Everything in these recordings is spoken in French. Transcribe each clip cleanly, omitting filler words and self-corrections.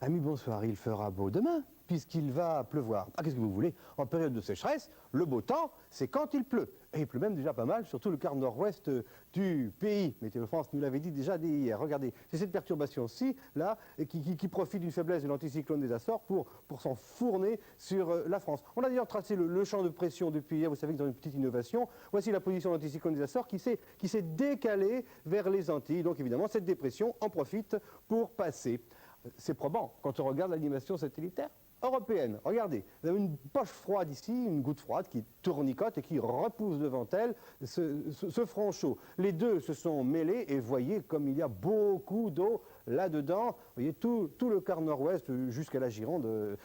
Amis, bonsoir, il fera beau demain, puisqu'il va pleuvoir. Ah, qu'est-ce que vous voulez? En période de sécheresse, le beau temps, c'est quand il pleut. Et il pleut même déjà pas mal, surtout le quart nord-ouest du pays. Météo France nous l'avait dit déjà dès hier. Regardez, c'est cette perturbation-ci, là, qui profite d'une faiblesse de l'anticyclone des Açores pour s'enfourner sur la France. On a d'ailleurs tracé le champ de pression depuis hier, vous savez que dans une petite innovation, voici la position de l'anticyclone des Açores qui s'est décalée vers les Antilles. Donc évidemment, cette dépression en profite pour passer. C'est probant quand on regarde l'animation satellitaire européenne. Regardez, vous avez une poche froide ici, une goutte froide qui tournicote et qui repousse devant elle ce front chaud. Les deux se sont mêlés et voyez comme il y a beaucoup d'eau là-dedans. Vous voyez, tout le quart nord-ouest jusqu'à la Gironde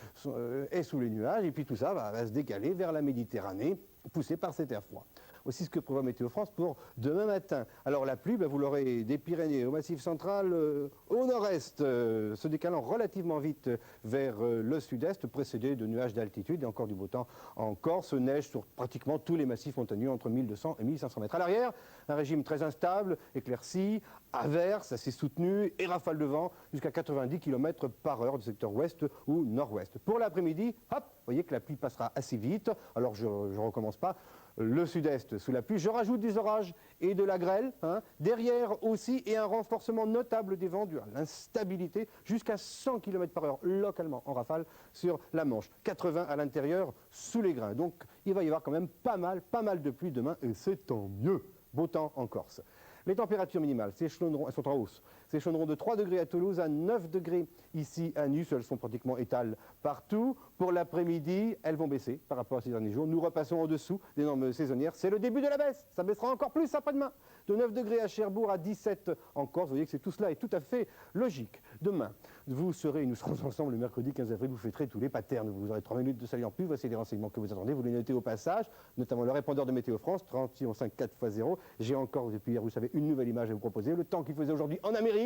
est sous les nuages et puis tout ça va se décaler vers la Méditerranée, poussé par cet air froid. Aussi ce que prévoit Météo France pour demain matin. Alors la pluie, vous l'aurez des Pyrénées au Massif central au nord-est, se décalant relativement vite vers le sud-est, précédé de nuages d'altitude et encore du beau temps en Corse, neige sur pratiquement tous les massifs montagneux entre 1200 et 1500 mètres. À l'arrière, un régime très instable, éclairci, averse, assez soutenu et rafale de vent jusqu'à 90 km par heure du secteur ouest ou nord-ouest. Pour l'après-midi, hop, vous voyez que la pluie passera assez vite. Alors je ne recommence pas. Le sud-est sous la pluie. Je rajoute des orages et de la grêle. Derrière aussi, et un renforcement notable des vents dû à l'instabilité jusqu'à 100 km par heure localement en rafale sur la Manche. 80 à l'intérieur sous les grains. Donc il va y avoir quand même pas mal de pluie demain et c'est tant mieux. Beau temps en Corse. Les températures minimales, elles sont en hausse. S'échelonneront de 3 degrés à Toulouse à 9 degrés ici à Nus. Elles sont pratiquement étales partout. Pour l'après-midi, elles vont baisser par rapport à ces derniers jours. Nous repassons en dessous des normes saisonnières. C'est le début de la baisse. Ça baissera encore plus après-demain. De 9 degrés à Cherbourg à 17 en Corse. Vous voyez que tout cela est tout à fait logique. Demain, nous serons ensemble le mercredi 15 avril. Vous fêterez tous les patterns. Vous aurez 3 minutes de salut en plus. Voici les renseignements que vous attendez. Vous les notez au passage, notamment le répondeur de Météo France, 36 4x0. J'ai encore, depuis hier, vous savez, une nouvelle image à vous proposer. Le temps qu'il faisait aujourd'hui en Amérique.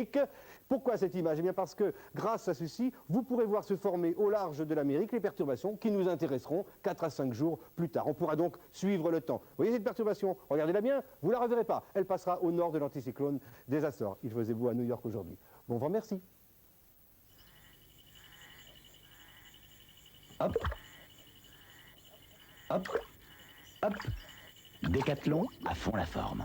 Pourquoi cette image? Eh bien parce que, grâce à ceci, vous pourrez voir se former au large de l'Amérique les perturbations qui nous intéresseront 4 à 5 jours plus tard. On pourra donc suivre le temps. Vous voyez cette perturbation? Regardez-la bien, vous ne la reverrez pas. Elle passera au nord de l'anticyclone des Açores. Il faisait beau à New York aujourd'hui. Bon, vous remercie. Hop, hop, hop. Décathlon à fond la forme.